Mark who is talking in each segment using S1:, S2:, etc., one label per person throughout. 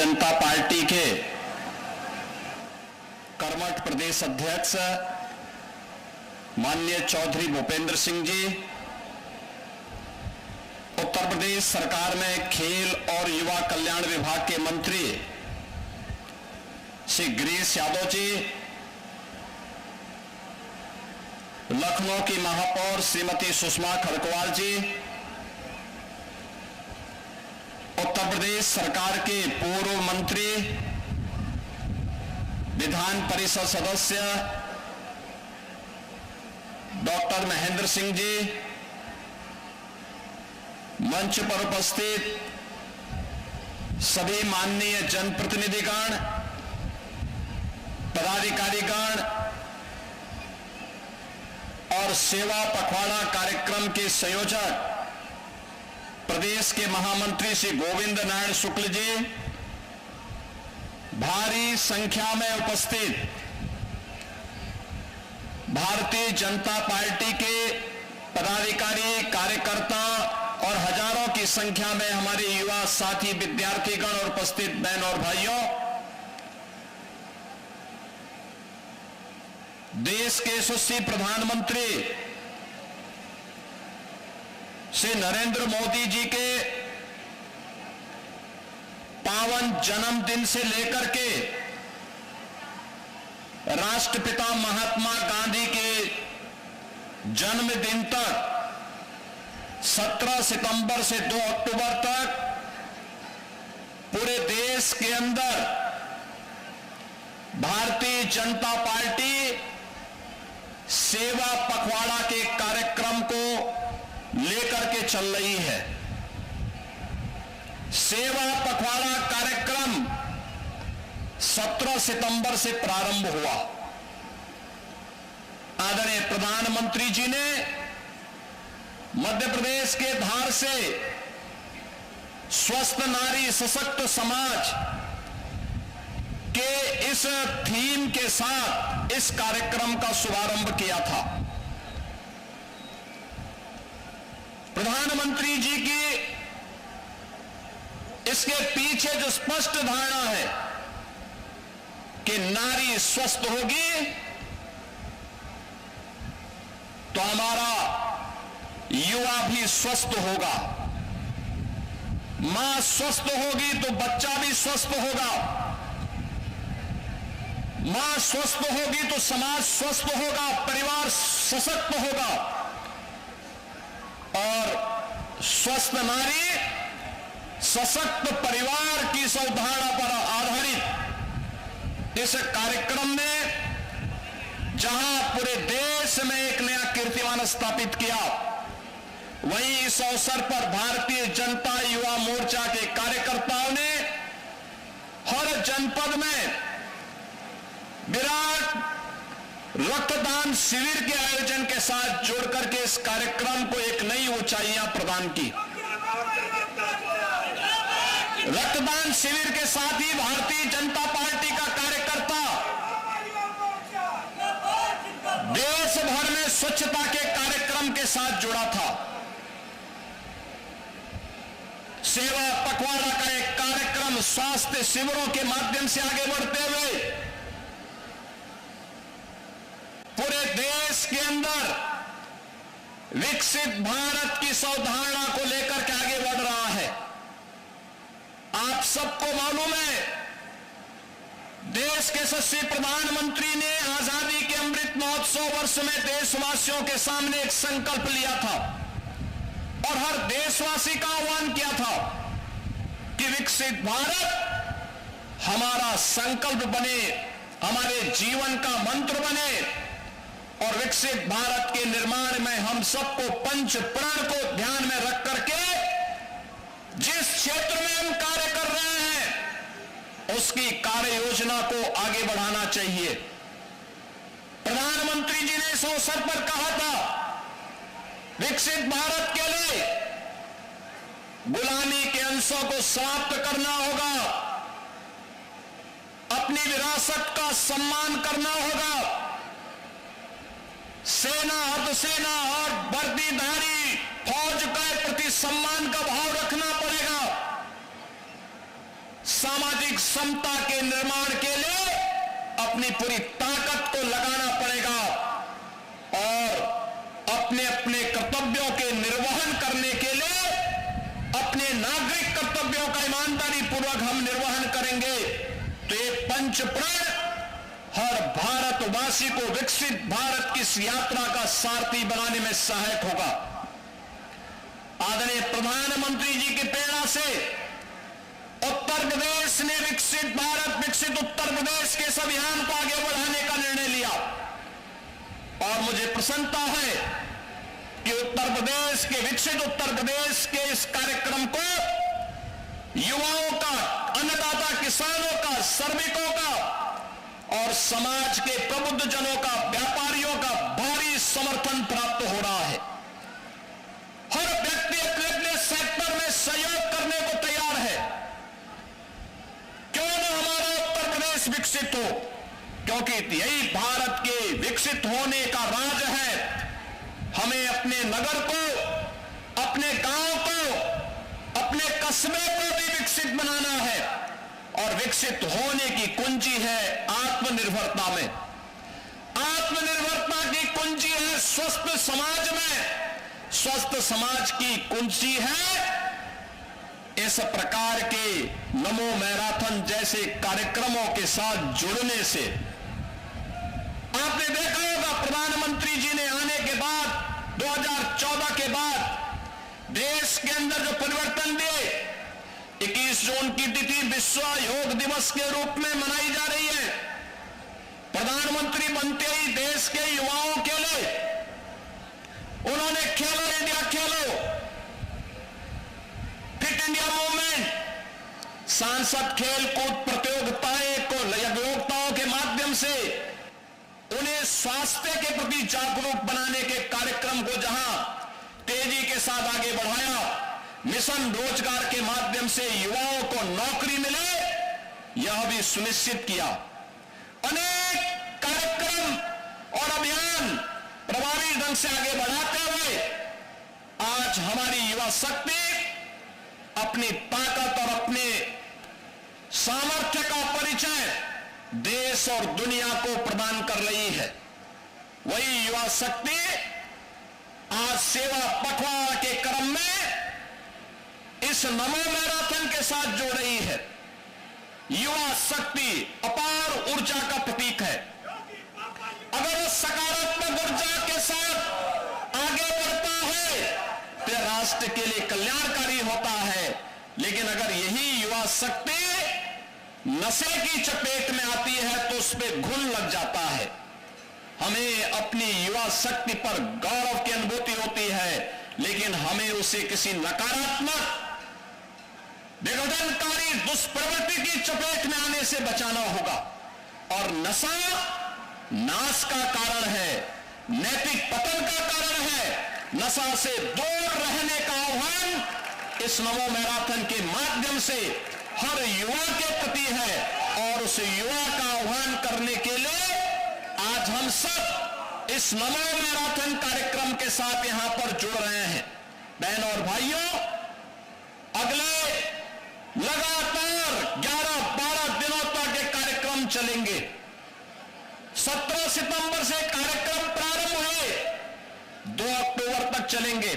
S1: जनता party के कर्मठ प्रदेश अध्यक्ष माननीय चौधरी भूपेंद्र सिंह जी, उत्तर प्रदेश सरकार में खेल और युवा कल्याण विभाग के मंत्री श्री गिरीश यादव जी, लखनऊ की महापौर श्रीमती सुषमा खरकवाल जी, उत्तर प्रदेश सरकार के पूर्व मंत्री विधान परिषद सदस्य डॉक्टर महेंद्र सिंह जी, मंच पर उपस्थित सभी माननीय जनप्रतिनिधिगण, पदाधिकारीगण और सेवा पखवाड़ा कार्यक्रम के संयोजक प्रदेश के महामंत्री श्री गोविंद नारायण शुक्ल जी, भारी संख्या में उपस्थित भारतीय जनता पार्टी के पदाधिकारी, कार्यकर्ता और हजारों की संख्या में हमारे युवा साथी, विद्यार्थीगण और उपस्थित बहन और भाइयों, देश के यशस्वी प्रधानमंत्री श्री नरेंद्र मोदी जी के पावन जन्मदिन से लेकर के राष्ट्रपिता महात्मा गांधी के जन्मदिन तक 17 सितंबर से 2 अक्टूबर तक पूरे देश के अंदर भारतीय जनता पार्टी सेवा पखवाड़ा के कार्यक्रम को लेकर के चल रही है। सेवा पखवाड़ा कार्यक्रम 17 सितंबर से प्रारंभ हुआ। आदरणीय प्रधानमंत्री जी ने मध्य प्रदेश के धार से स्वस्थ नारी सशक्त समाज के इस थीम के साथ इस कार्यक्रम का शुभारंभ किया था। प्रधानमंत्री जी की इसके पीछे जो स्पष्ट धारणा है कि नारी स्वस्थ होगी तो हमारा युवा भी स्वस्थ होगा, मां स्वस्थ होगी तो बच्चा भी स्वस्थ होगा, मां स्वस्थ होगी तो समाज स्वस्थ होगा, परिवार सशक्त होगा और स्वस्थ नारी सशक्त परिवार की इस अवधारणा पर आधारित इस कार्यक्रम में जहां पूरे देश में एक नया कीर्तिमान स्थापित किया, वहीं इस अवसर पर भारतीय जनता युवा मोर्चा के कार्यकर्ताओं ने हर जनपद में विराट रक्तदान शिविर के आयोजन के साथ जोड़कर के इस कार्यक्रम को एक नई ऊंचाइयां प्रदान की। रक्तदान शिविर के साथ ही भारतीय जनता पार्टी का कार्यकर्ता देश भर में स्वच्छता के कार्यक्रम के साथ जुड़ा था। सेवा पखवाड़ा का एक कार्यक्रम स्वास्थ्य शिविरों के माध्यम से आगे बढ़ते हुए पूरे देश के अंदर विकसित भारत की अवधारणा को लेकर के आगे बढ़ रहा है। आप सबको मालूम है, देश के यशस्वी प्रधानमंत्री ने आजादी के अमृत महोत्सव वर्ष में देशवासियों के सामने एक संकल्प लिया था और हर देशवासी का आह्वान किया था कि विकसित भारत हमारा संकल्प बने, हमारे जीवन का मंत्र बने और विकसित भारत के निर्माण में हम सबको पंच प्राण को ध्यान में रख करके जिस क्षेत्र में हम कार्य कर रहे हैं उसकी कार्य योजना को आगे बढ़ाना चाहिए। प्रधानमंत्री जी ने इस अवसर पर कहा था, विकसित भारत के लिए गुलामी के अंशों को समाप्त करना होगा, अपनी विरासत का सम्मान करना होगा, सेना, अर्धसेना और वर्दीधारी फौज के प्रति सम्मान का भाव रखना पड़ेगा। सामाजिक समता के निर्माण के लिए अपनी पूरी ताकत को लगाना पड़ेगा और अपने अपने कर्तव्यों के निर्वहन करने के लिए अपने नागरिक कर्तव्यों का ईमानदारी पूर्वक हम निर्वहन करेंगे तो ये पंचप्रण हर भारतवासी को विकसित भारत की इस यात्रा का सारथी बनाने में सहायक होगा। आदरणीय प्रधानमंत्री जी की प्रेरणा से उत्तर प्रदेश ने विकसित भारत विकसित उत्तर प्रदेश के इस अभियान को आगे बढ़ाने का निर्णय लिया और मुझे प्रसन्नता है कि उत्तर प्रदेश के विकसित उत्तर प्रदेश के इस कार्यक्रम को युवाओं का, अन्नदाता किसानों का, श्रमिकों का और समाज के प्रबुद्ध जनों का, व्यापारियों का भारी समर्थन प्राप्त हो रहा है। हर व्यक्ति अपने अपने सेक्टर में सहयोग करने को तैयार है। क्यों न हमारा उत्तर प्रदेश विकसित हो, क्योंकि यही भारत के विकसित होने का राज है। हमें अपने नगर को, अपने गांव को, अपने कस्बे को भी विकसित बनाना है और विकसित होने की कुंजी है आत्मनिर्भरता में। आत्मनिर्भरता की कुंजी है स्वस्थ समाज में, स्वस्थ समाज की कुंजी है इस प्रकार के नमो मैराथन जैसे कार्यक्रमों के साथ जुड़ने से। आपने देखा होगा प्रधानमंत्री जी ने आने के बाद 2014 के बाद देश के अंदर जो परिवर्तन दिए, 21 जून की तिथि विश्व योग दिवस के रूप में मनाई जा रही है। प्रधानमंत्री बनते ही देश के युवाओं के लिए उन्होंने खेलो इंडिया खेलो, फिट इंडिया मूवमेंट, सांसद खेल कूद प्रतियोगिताओं के माध्यम से उन्हें स्वास्थ्य के प्रति जागरूक बनाने के कार्यक्रम को जहां तेजी के साथ आगे बढ़ाया, मिशन रोजगार के माध्यम से युवाओं को नौकरी मिले यह भी सुनिश्चित किया। अनेक कार्यक्रम और अभियान प्रभावी ढंग से आगे बढ़ाते हुए आज हमारी युवा शक्ति अपनी ताकत और अपने सामर्थ्य का परिचय देश और दुनिया को प्रदान कर रही है। वही युवा शक्ति आज सेवा पखवाड़ा के क्रम में इस नमो मैराथन के साथ जुड़ रही है। युवा शक्ति अपार ऊर्जा का प्रतीक है। अगर वो सकारात्मक ऊर्जा के साथ आगे बढ़ता है तो राष्ट्र के लिए कल्याणकारी होता है, लेकिन अगर यही युवा शक्ति नशे की चपेट में आती है तो उस पर घुन लग जाता है। हमें अपनी युवा शक्ति पर गौरव की अनुभूति होती है, लेकिन हमें उसे किसी नकारात्मक विघटनकारी दुष्प्रवृत्ति की चपेट में आने से बचाना होगा। और नशा नाश का कारण है, नैतिक पतन का कारण है। नशा से दूर रहने का आह्वान इस नमो मैराथन के माध्यम से हर युवा के प्रति है और उस युवा का आह्वान करने के लिए आज हम सब इस नमो मैराथन कार्यक्रम के साथ यहां पर जुड़ रहे हैं। बहनों और भाइयों, अगले लगातार 11-12 दिनों तक ये कार्यक्रम चलेंगे। 17 सितंबर से कार्यक्रम प्रारंभ हुए, 2 अक्टूबर तक चलेंगे।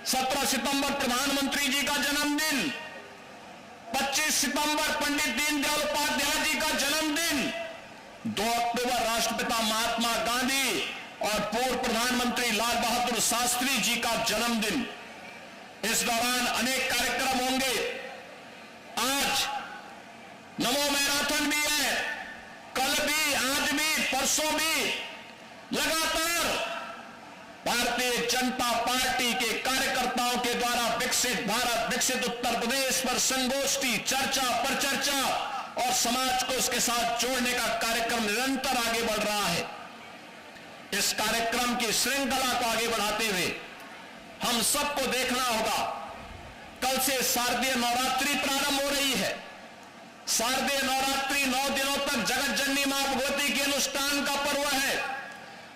S1: 17 सितंबर प्रधानमंत्री जी का जन्मदिन, 25 सितंबर पंडित दीनदयाल उपाध्याय जी का जन्मदिन, 2 अक्टूबर राष्ट्रपिता महात्मा गांधी और पूर्व प्रधानमंत्री लाल बहादुर शास्त्री जी का जन्मदिन। इस दौरान अनेक कार्यक्रम होंगे। आज नमो मैराथन भी है, कल भी, आज भी, परसों भी। लगातार भारतीय जनता पार्टी के कार्यकर्ताओं के द्वारा विकसित भारत विकसित उत्तर प्रदेश पर संगोष्ठी, चर्चा पर चर्चा और समाज को उसके साथ जोड़ने का कार्यक्रम निरंतर आगे बढ़ रहा है। इस कार्यक्रम की श्रृंखला को आगे बढ़ाते हुए हम सबको देखना होगा। कल से शारदीय नवरात्रि प्रारंभ हो रही है। शारदीय नवरात्रि 9 दिनों तक जगत जननी मां भगवती के अनुष्ठान का पर्व है।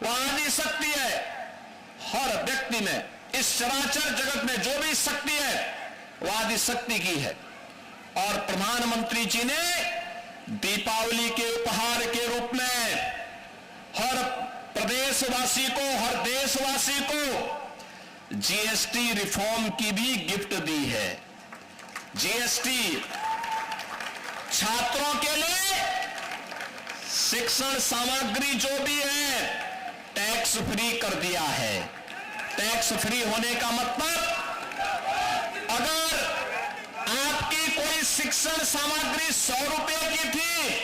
S1: वह आदि शक्ति है। हर व्यक्ति में, इस चराचर जगत में जो भी शक्ति है वह आदि शक्ति की है। और प्रधानमंत्री जी ने दीपावली के उपहार के रूप में हर प्रदेशवासी को, हर देशवासी को जीएसटी रिफॉर्म की भी गिफ्ट दी है। जीएसटी छात्रों के लिए शिक्षण सामग्री जो भी है टैक्स फ्री कर दिया है। टैक्स फ्री होने का मतलब अगर आपकी कोई शिक्षण सामग्री 100 रुपए की थी,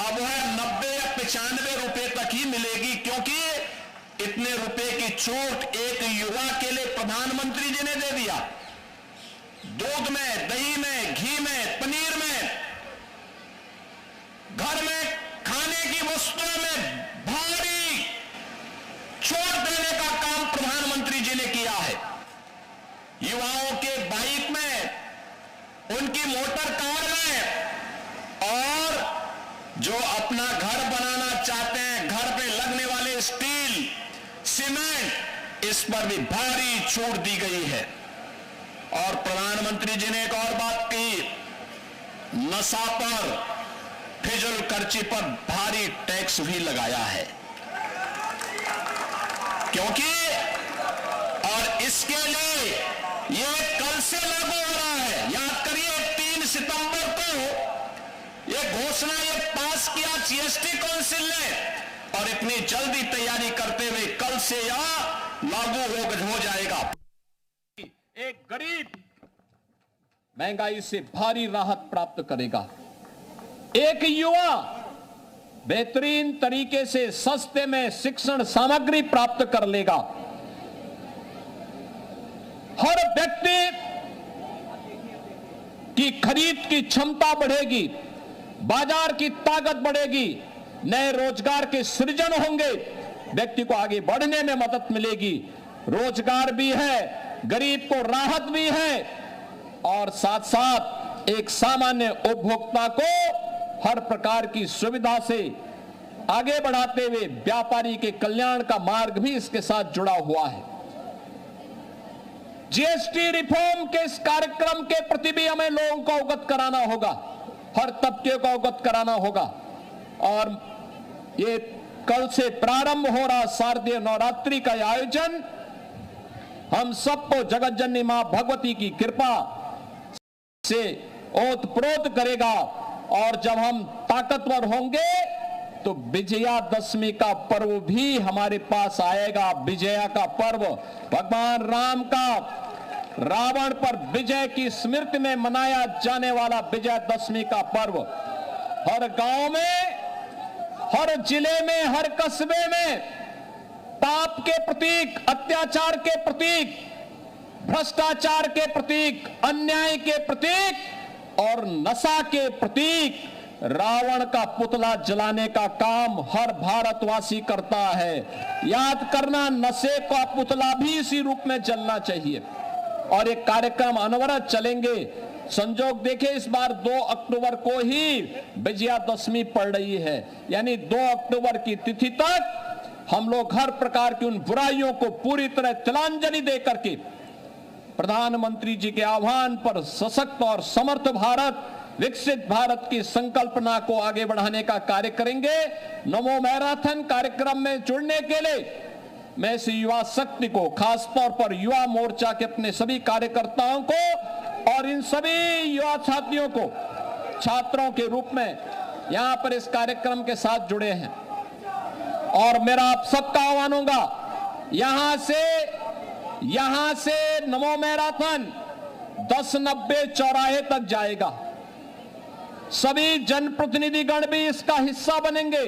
S1: अब वह 90 या 95 रुपए तक ही मिलेगी, क्योंकि इतने रुपए की छूट एक युवा के लिए प्रधानमंत्री जी ने दे दिया। दूध में, दही में, घी में, पनीर में, घर में खाने की वस्तुओं में भारी छूट देने का काम प्रधानमंत्री जी ने किया है। युवाओं के बाइक में, उनकी मोटर कार में, और जो अपना घर बनाना चाहते हैं, घर पे लगने वाले स्टील, सीमेंट, इस पर भी भारी छूट दी गई है। और प्रधानमंत्री जी ने एक और बात की, नशा पर, फिजूल खर्ची पर भारी टैक्स भी लगाया है, क्योंकि और इसके लिए ये कल से लागू हो रहा है। याद करिए 3 सितंबर को ये घोषणा ये पास किया जीएसटी काउंसिल ने, और इतनी जल्दी तैयारी करते हुए कल से यह लागू हो जाएगा।
S2: एक गरीब महंगाई से भारी राहत प्राप्त करेगा। एक युवा बेहतरीन तरीके से सस्ते में शिक्षण सामग्री प्राप्त कर लेगा। हर व्यक्ति की खरीद की क्षमता बढ़ेगी, बाजार की ताकत बढ़ेगी, नए रोजगार के सृजन होंगे, व्यक्ति को आगे बढ़ने में मदद मिलेगी। रोजगार भी है, गरीब को राहत भी है, और साथ साथ एक सामान्य उपभोक्ता को हर प्रकार की सुविधा से आगे बढ़ाते हुए व्यापारी के कल्याण का मार्ग भी इसके साथ जुड़ा हुआ है। जीएसटी रिफॉर्म के इस कार्यक्रम के प्रति भी हमें लोगों को अवगत कराना होगा, हर तबके को अवगत कराना होगा। और ये कल से प्रारंभ हो रहा शारदीय नवरात्रि का आयोजन हम सबको जगत जननी मां भगवती की कृपा से ओतप्रोत करेगा। और जब हम ताकतवर होंगे तो विजयादशमी का पर्व भी हमारे पास आएगा। विजया का पर्व, भगवान राम का रावण पर विजय की स्मृति में मनाया जाने वाला विजयादशमी का पर्व हर गांव में, हर जिले में, हर कस्बे में पाप के प्रतीक, अत्याचार के प्रतीक, भ्रष्टाचार के प्रतीक, अन्याय के प्रतीक और नशा के प्रतीक रावण का पुतला जलाने का काम हर भारतवासी करता है। याद करना, नशे का पुतला भी इसी रूप में जलना चाहिए। और ये कार्यक्रम अनवरत चलेंगे। संजोग देखे, इस बार 2 अक्टूबर को ही विजयादशमी पड़ रही है, यानी 2 अक्टूबर की तिथि तक हम लोग हर प्रकार की उन बुराइयों को पूरी तरह तिलांजलि दे करके प्रधानमंत्री जी के आह्वान पर सशक्त और समर्थ भारत, विकसित भारत की संकल्पना को आगे बढ़ाने का कार्य करेंगे। नमो मैराथन कार्यक्रम में जुड़ने के लिए मैं इस युवा शक्ति को, खासतौर पर युवा मोर्चा के अपने सभी कार्यकर्ताओं को और इन सभी युवा साथियों को छात्रों के रूप में यहां पर इस कार्यक्रम के साथ जुड़े हैं। और मेरा आप सबका आह्वान होगा, यहां से नमो मैराथन 1090 चौराहे तक जाएगा। सभी जनप्रतिनिधिगण भी इसका हिस्सा बनेंगे।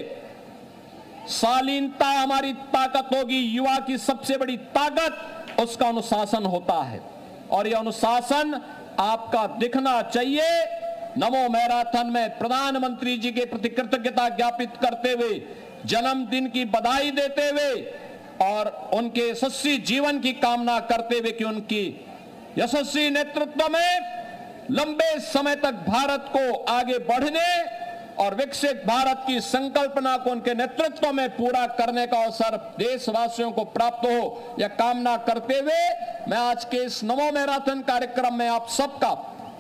S2: शालीनता हमारी ताकत होगी। युवा की सबसे बड़ी ताकत उसका अनुशासन होता है, और यह अनुशासन आपका दिखना चाहिए। नमो मैराथन में प्रधानमंत्री जी के प्रति कृतज्ञता ज्ञापित करते हुए, जन्मदिन की बधाई देते हुए और उनके यशस्वी जीवन की कामना करते हुए कि उनकी यशस्वी नेतृत्व में लंबे समय तक भारत को आगे बढ़ने और विकसित भारत की संकल्पना को उनके नेतृत्व में पूरा करने का अवसर देशवासियों को प्राप्त हो, यह कामना करते हुए मैं आज के इस नमो मैराथन कार्यक्रम में आप सबका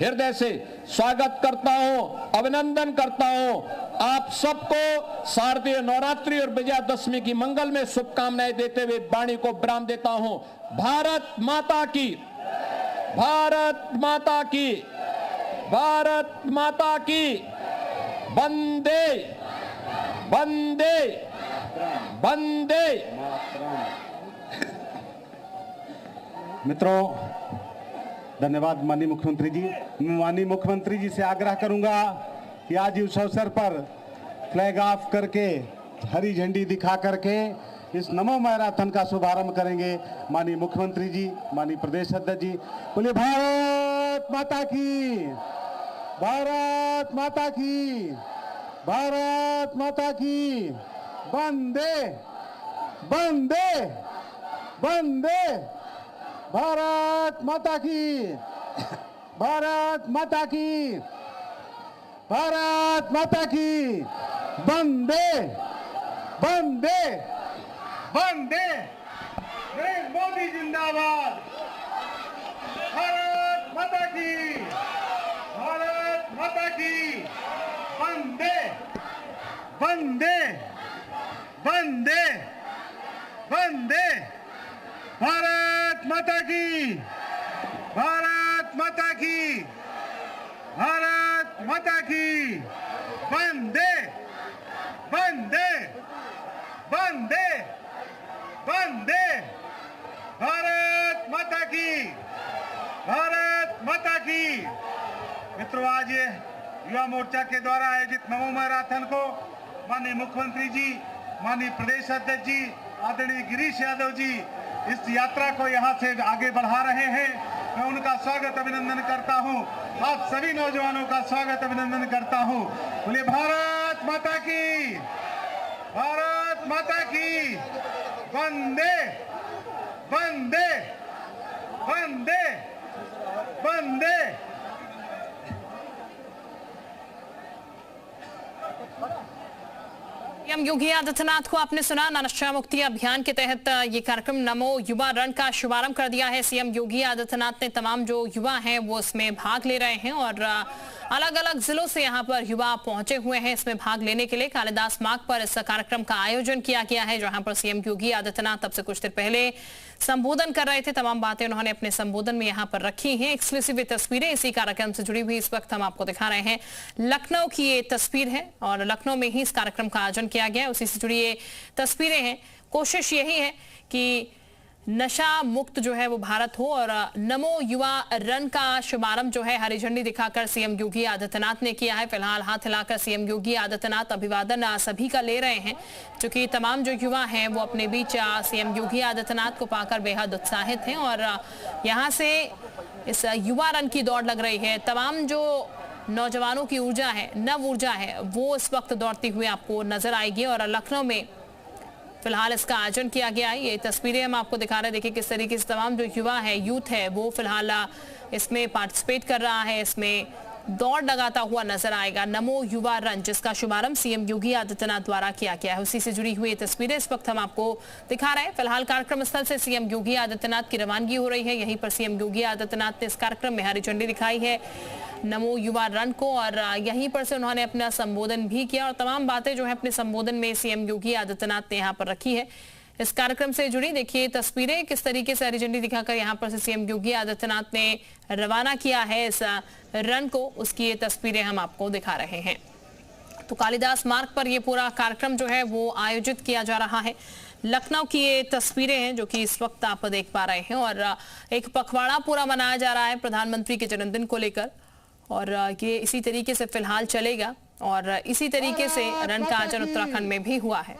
S2: हृदय से स्वागत करता हूं, अभिनंदन करता हूं। आप सबको शारदीय नवरात्रि और विजयादशमी की मंगल में शुभकामनाएं देते हुए वाणी को विराम देता हूं। भारत माता की, भारत माता की, भारत माता की। वंदे वंदे वंदे।
S3: मित्रों, धन्यवाद माननीय मुख्यमंत्री जी। मैं माननीय मुख्यमंत्री जी से आग्रह करूंगा कि आज इस अवसर पर फ्लैग ऑफ करके, हरी झंडी दिखा करके इस नमो मैराथन का शुभारंभ करेंगे माननीय मुख्यमंत्री जी, माननीय प्रदेश अध्यक्ष जी। बोलिए भारत माता की, भारत माता की, भारत माता की। वंदे वंदे वंदे। भारत माता की, भारत माता की, भारत माता की। वंदे वंदे वंदे। नरेंद्र मोदी जिंदाबाद। भारत माता की, भारत माता की। वंदे वंदे वंदे वंदे। भारत माता की, भारत माता की, भारत माता की। वंदे वंदे वंदे वंदे। भारत माता की, भारत माता की। मित्रों, आज ये युवा मोर्चा के द्वारा आयोजित नमो मैराथन को माननीय मुख्यमंत्री जी, माननीय प्रदेश अध्यक्ष जी, आदरणीय गिरीश यादव जी इस यात्रा को यहाँ से आगे बढ़ा रहे हैं। मैं उनका स्वागत अभिनंदन करता हूँ। आप सभी नौजवानों का स्वागत अभिनंदन करता हूँ। बोलिए भारत माता की, भारत माता की। वंदे वंदे वंदे वंदे।
S4: सीएम योगी आदित्यनाथ को आपने सुना, नशा मुक्ति अभियान के तहत ये कार्यक्रम नमो युवा रन का शुभारंभ कर दिया है सीएम योगी आदित्यनाथ ने। तमाम जो युवा हैं वो इसमें भाग ले रहे हैं और अलग अलग जिलों से यहाँ पर युवा पहुंचे हुए हैं इसमें भाग लेने के लिए। कालिदास मार्ग पर इस कार्यक्रम का आयोजन किया गया है, जहां पर सीएम योगी आदित्यनाथ अब से कुछ देर पहले संबोधन कर रहे थे। तमाम बातें उन्होंने अपने संबोधन में यहाँ पर रखी हैं। एक्सक्लूसिव तस्वीरें इसी कार्यक्रम से जुड़ी हुई इस वक्त हम आपको दिखा रहे हैं। लखनऊ की ये तस्वीर है और लखनऊ में ही इस कार्यक्रम का आयोजन किया गया है, उसी से जुड़ी ये तस्वीरें हैं। कोशिश यही है कि नशा मुक्त जो है वो भारत हो और नमो युवा रन का शुभारंभ जो है हरी झंडी दिखाकर सीएम योगी आदित्यनाथ ने किया है। फिलहाल हाथ हिलाकर सीएम योगी आदित्यनाथ अभिवादन सभी का ले रहे हैं, क्योंकि तमाम जो युवा हैं वो अपने बीच सीएम योगी आदित्यनाथ को पाकर बेहद उत्साहित हैं और यहाँ से इस युवा रन की दौड़ लग रही है। तमाम जो नौजवानों की ऊर्जा है, नव ऊर्जा है, वो इस वक्त दौड़ती हुई आपको नजर आएगी और लखनऊ में फिलहाल इसका आयोजन किया गया है। ये तस्वीरें हम आपको दिखा रहे हैं। देखिए किस तरीके से तमाम जो युवा है, यूथ है, वो फिलहाल इसमें पार्टिसिपेट कर रहा है, इसमें दौड़ लगाता हुआ नजर आएगा। नमो युवा रन, जिसका शुभारंभ सीएम योगी आदित्यनाथ द्वारा किया गया है, उसी से जुड़ी हुई तस्वीरें इस वक्त हम आपको दिखा रहे हैं। फिलहाल कार्यक्रम स्थल से सीएम योगी आदित्यनाथ की रवानगी हो रही है। यहीं पर सीएम योगी आदित्यनाथ ने इस कार्यक्रम में हरी झंडी दिखाई है नमो युवा रन को और यहीं पर से उन्होंने अपना संबोधन भी किया और तमाम बातें जो है अपने संबोधन में सीएम योगी आदित्यनाथ ने यहाँ पर रखी है। इस कार्यक्रम से जुड़ी देखिए तस्वीरें किस तरीके से हरी झंडी दिखाकर यहाँ पर से सीएम योगी आदित्यनाथ ने रवाना किया है इस रन को, उसकी ये तस्वीरें हम आपको दिखा रहे हैं। तो कालिदास मार्ग पर ये पूरा कार्यक्रम जो है वो आयोजित किया जा रहा है। लखनऊ की ये तस्वीरें हैं जो कि इस वक्त आप देख पा रहे हैं और एक पखवाड़ा पूरा मनाया जा रहा है प्रधानमंत्री के जन्मदिन को लेकर और ये इसी तरीके से फिलहाल चलेगा और इसी तरीके से रन का आयोजन उत्तराखंड में भी हुआ है।